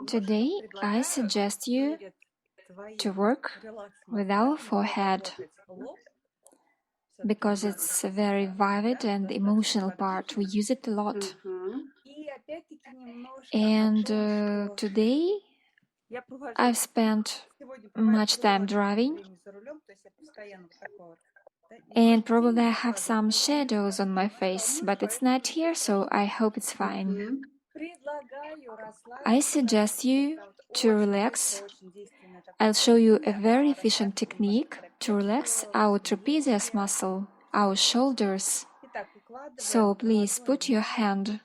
Today, I suggest you to work with our forehead because it's a very vivid and emotional part. We use it a lot. And today, I've spent much time driving, and probably I have some shadows on my face, but it's not here, so I hope it's fine. I suggest you to relax. I'll show you a very efficient technique to relax our trapezius muscle, our shoulders. So please put your hand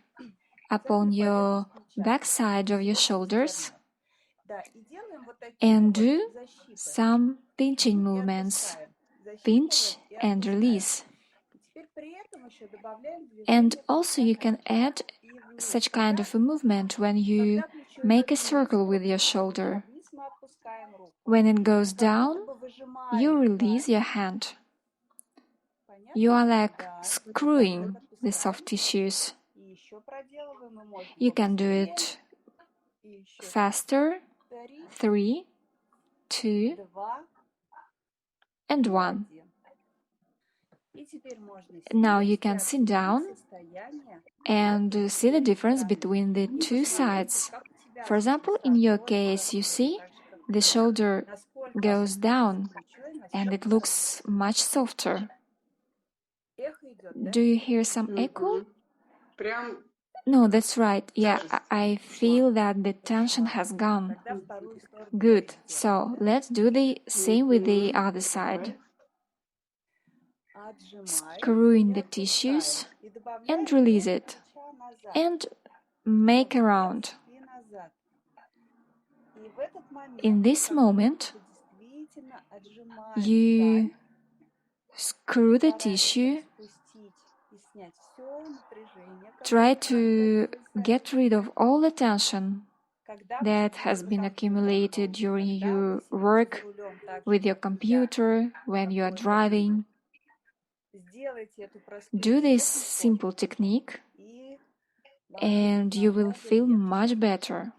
upon your back side of your shoulders and do some pinching movements. Pinch and release. And also you can add such kind of a movement when you make a circle with your shoulder. When it goes down, you release your hand. You are like screwing the soft tissues. You can do it faster. 3, 2, and 1. Now you can sit down and see the difference between the two sides. For example, in your case, you see the shoulder goes down and it looks much softer. Do you hear some echo? No, that's right. Yeah, I feel that the tension has gone. Good. So let's do the same with the other side. Screw in the tissues and release it. And make a round. In this moment, you screw the tissue. Try to get rid of all the tension that has been accumulated during your work with your computer, when you are driving. Do this simple technique and you will feel much better.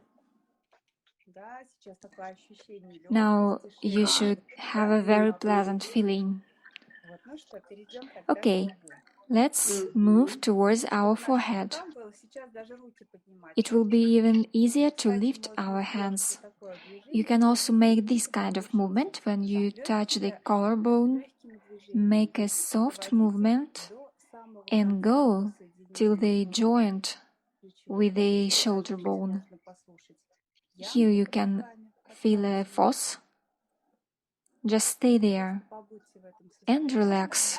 Now you should have a very pleasant feeling. Okay, let's move towards our forehead. It will be even easier to lift our hands. You can also make this kind of movement when you touch the collarbone. Make a soft movement and go till the joint with the shoulder bone. Here you can feel a foss. Just stay there and relax.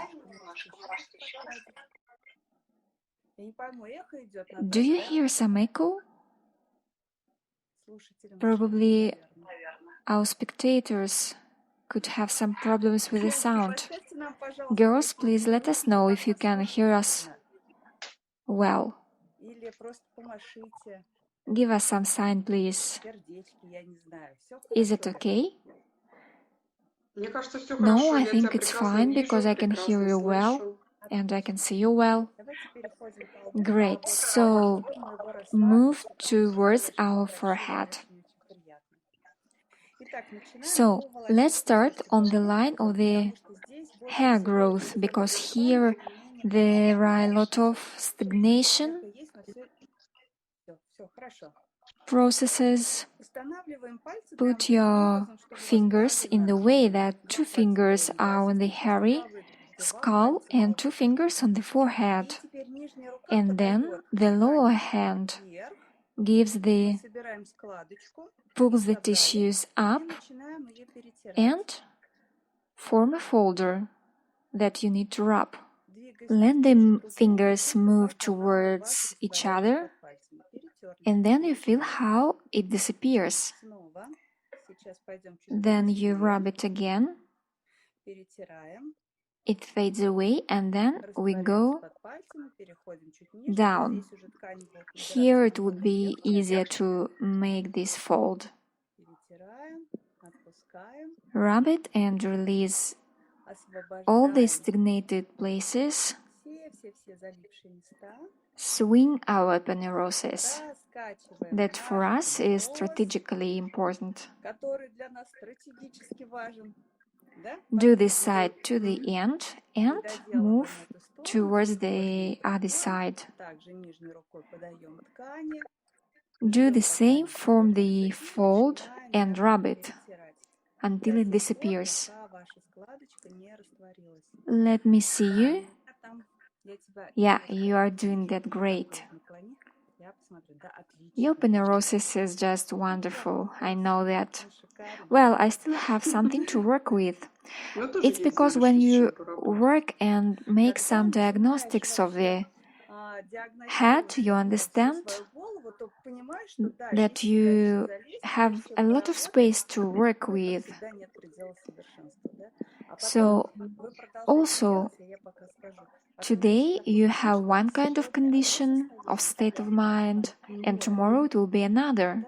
Do you hear some echo? Probably our spectators could have some problems with the sound. Girls, please let us know if you can hear us well. Give us some sign, please. Is it okay? No, I think it's fine because I can hear you well and I can see you well. Great, so move towards our forehead. So let's start on the line of the hair growth because here there are a lot of stagnation processes. Put your fingers in the way that 2 fingers are on the hairy skull and 2 fingers on the forehead. And then the lower hand pulls the tissues up and form a folder that you need to rub. Let the fingers move towards each other and then you feel how it disappears. Then you rub it again. It fades away and then we go down. Here it would be easier to make this fold. Rub it and release all the stagnated places. swing our aponeurosis. That for us is strategically important. Do this side to the end and move towards the other side. Do the same from the fold and rub it until it disappears. Let me see you. Yeah, you are doing that great. Your aponeurosis is just wonderful, I know that. Well, I still have something to work with. It's because when you work and make some diagnostics of the head, you understand that you have a lot of space to work with. So, also, today you have one kind of condition, of state of mind, and tomorrow it will be another.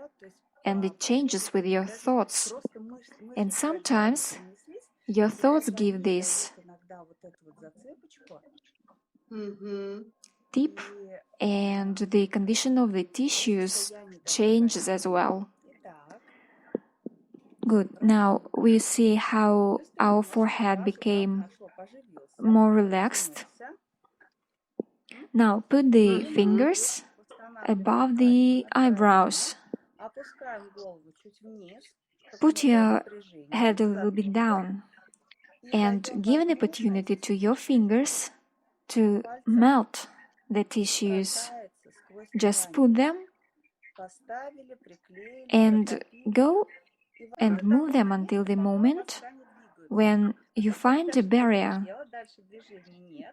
And it changes with your thoughts. And sometimes your thoughts give this tip, and the condition of the tissues changes as well. Good. Now we see how our forehead became more relaxed. Now put the fingers above the eyebrows. Put your head a little bit down and give an opportunity to your fingers to melt the tissues. Just put them and go and move them until the moment when you find a barrier.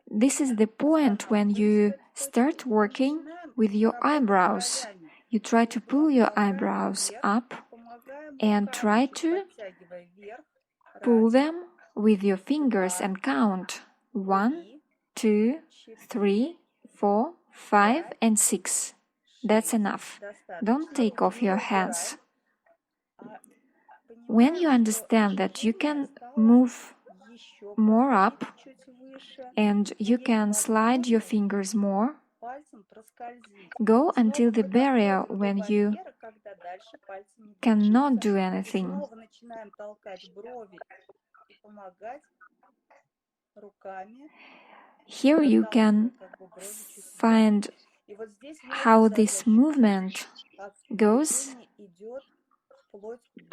This is the point when you start working with your eyebrows. You try to pull your eyebrows up and try to pull them with your fingers and count 1, 2, 3, 4, 5, and 6. That's enough. Don't take off your hands. When you understand that you can move more up and you can slide your fingers more, go until the barrier when you cannot do anything. Here you can find how this movement goes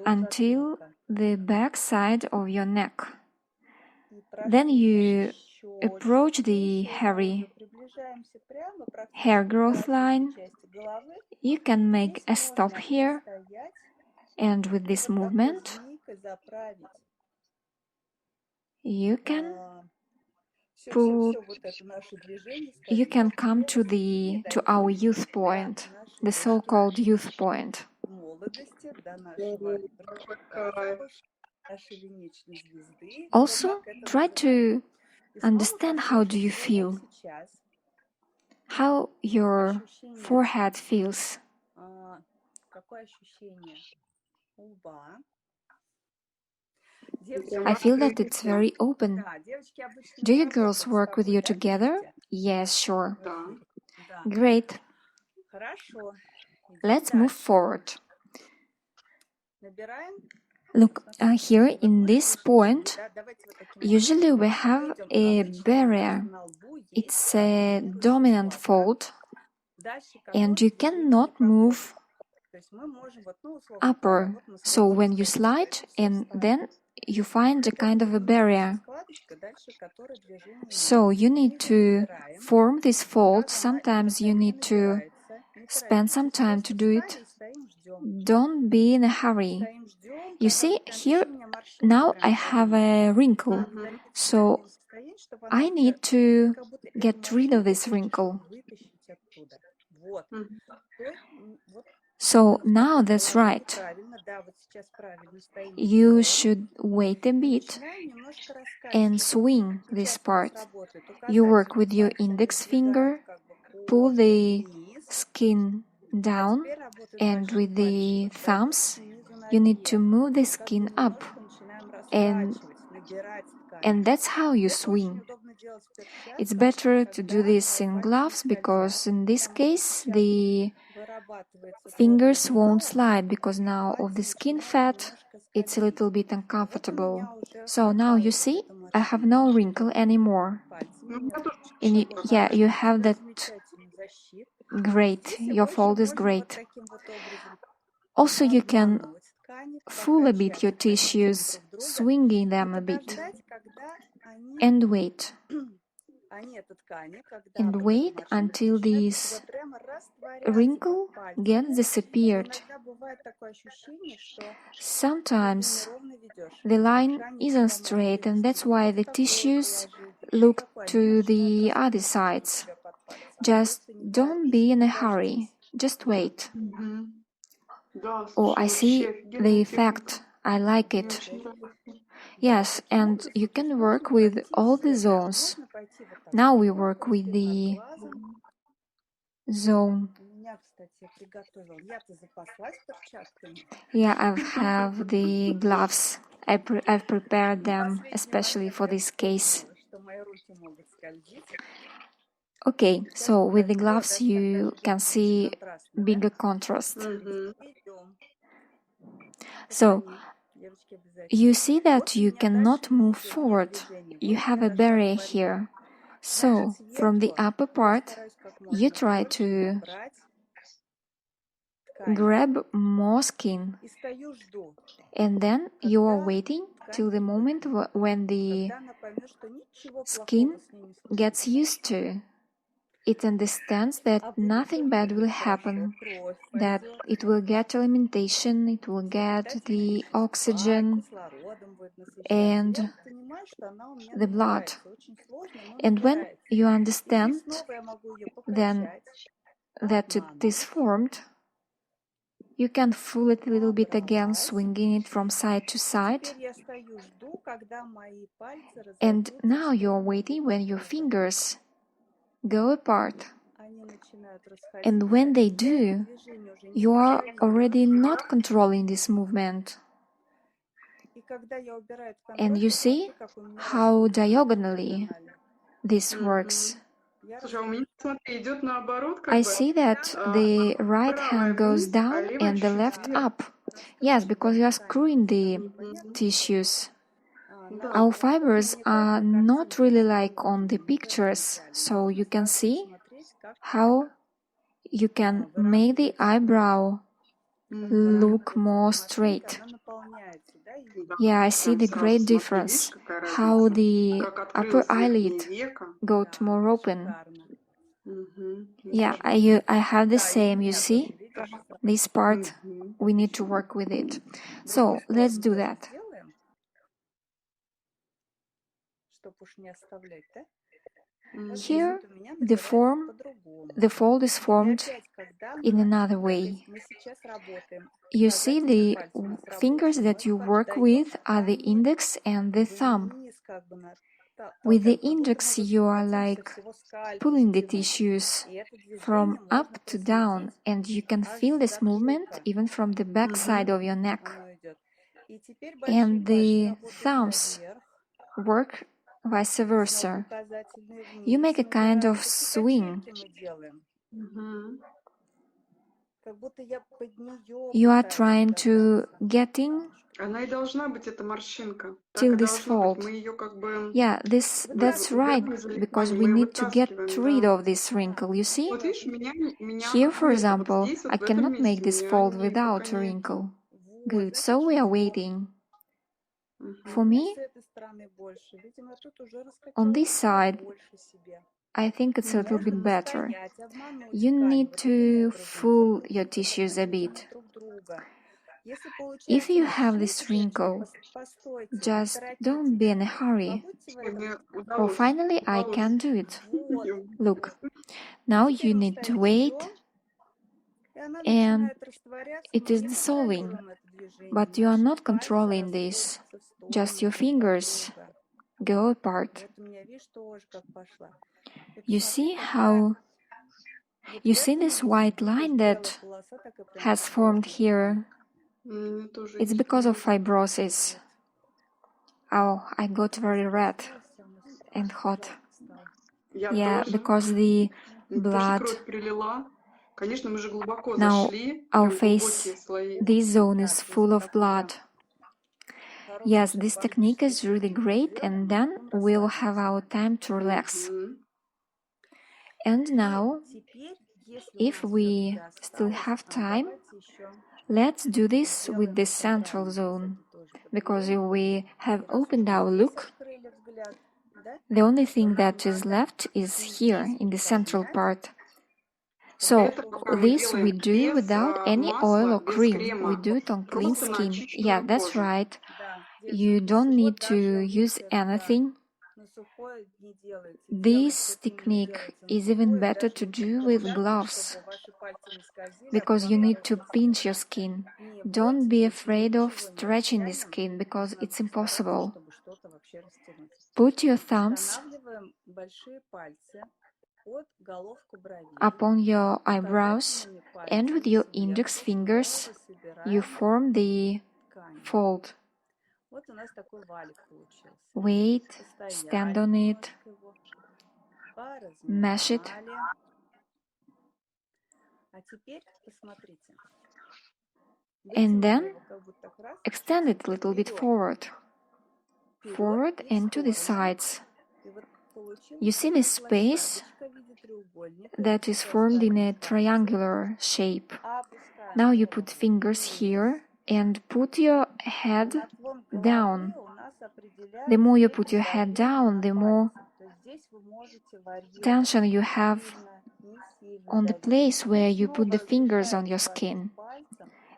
until the back side of your neck. Then you approach the hairy hair growth line. You can make a stop here, and with this movement you can come to our youth point, the so-called youth point. Also, try to understand how do you feel, how your forehead feels. I feel that it's very open. Do you girls work with you together? Yes, sure. Great. Let's move forward. Look, here in this point, usually we have a barrier. It's a dominant fold, and you cannot move upper. So when you slide, and then you find a kind of a barrier. So you need to form this fold. Sometimes you need to spend some time to do it. Don't be in a hurry. You see, here now I have a wrinkle, so I need to get rid of this wrinkle. So now that's right. You should wait a bit and swing this part. You work with your index finger, pull the skin down, and with the thumbs you need to move the skin up and And that's how you swing. It's better to do this in gloves because in this case the fingers won't slide because now of the skin fat it's a little bit uncomfortable. So now you see I have no wrinkle anymore. And yeah, you have that great. Your fold is great. Also, you can fool a bit your tissues, swinging them a bit. And wait. And wait until this wrinkle gets disappeared. Sometimes the line isn't straight, and that's why the tissues look to the other sides. Just don't be in a hurry. Just wait. Oh, I see the effect. I like it. Yes, and you can work with all the zones. Now we work with the zone. Yeah, I have the gloves. I've prepared them especially for this case. Okay, so with the gloves you can see bigger contrast. So you see that you cannot move forward. You have a barrier here. So from the upper part, you try to grab more skin. And then you are waiting till the moment when the skin gets used to. It understands that nothing bad will happen, that it will get alimentation, it will get the oxygen and the blood. And when you understand then that it is formed, you can fool it a little bit again, swinging it from side to side. And now you're waiting when your fingers go apart. And when they do, you are already not controlling this movement. And you see how diagonally this works. I see that the right hand goes down and the left up. Yes, because you are screwing the tissues. Our fibers are not really like on the pictures, so you can see how you can make the eyebrow look more straight. Yeah, I see the great difference, how the upper eyelid got more open. Yeah, I have the same, you see? This part, we need to work with it. So, let's do that. Here, the fold is formed in another way. You see the fingers that you work with are the index and the thumb. With the index, you are like pulling the tissues from up to down, and you can feel this movement even from the back side of your neck. And the thumbs work vice versa. You make a kind of swing. You are trying to get in till this fold. Yeah, that's right, because we need to get rid of this wrinkle, you see? Here, for example, I cannot make this fold without a wrinkle. Good, so we are waiting. For me, on this side, I think it's a little bit better. You need to fool your tissues a bit. If you have this wrinkle, just don't be in a hurry. Oh, finally, I can do it. Look, now you need to wait, and it is dissolving. But you are not controlling this. Just your fingers go apart. You see this white line that has formed here? It's because of fibrosis. Oh, I got very red and hot. Yeah, because the blood. Now our face, this zone is full of blood. Yes, this technique is really great, and then we'll have our time to relax. And now, if we still have time, let's do this with the central zone, because if we have opened our look, the only thing that is left is here in the central part. So this we do without any oil or cream. We do it on clean skin. Yeah, that's right. You don't need to use anything. This technique is even better to do with gloves, because you need to pinch your skin. Don't be afraid of stretching the skin, because it's impossible. Put your thumbs upon your eyebrows, and with your index fingers you form the fold. Wait, stand on it, mash it. And then extend it a little bit forward and to the sides. You see this space that is formed in a triangular shape. Now you put fingers here and put your head down. The more you put your head down, the more tension you have on the place where you put the fingers on your skin.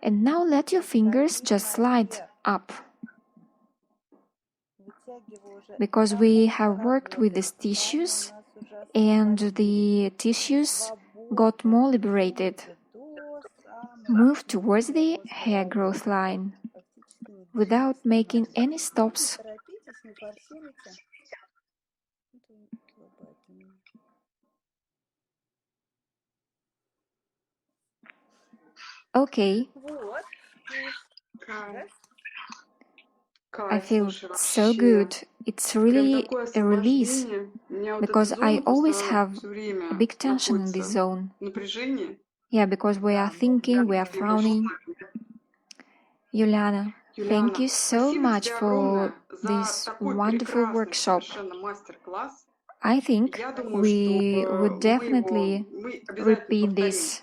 And now let your fingers just slide up, because we have worked with these tissues and the tissues got more liberated. Move towards the hair growth line without making any stops. Okay. I feel so good. It's really a release, because I always have a big tension in this zone. Yeah, because we are thinking, we are frowning. Yuliana, thank you so much for this wonderful workshop. I think we would definitely repeat this.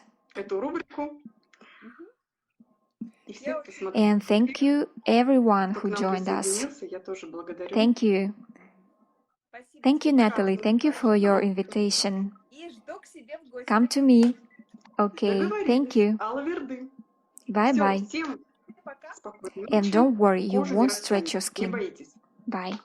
And thank you everyone who joined us. Thank you. Thank you, Natalie. Thank you for your invitation. Come to me. Okay, thank you. Bye-bye. And don't worry, you won't stretch your skin. Bye.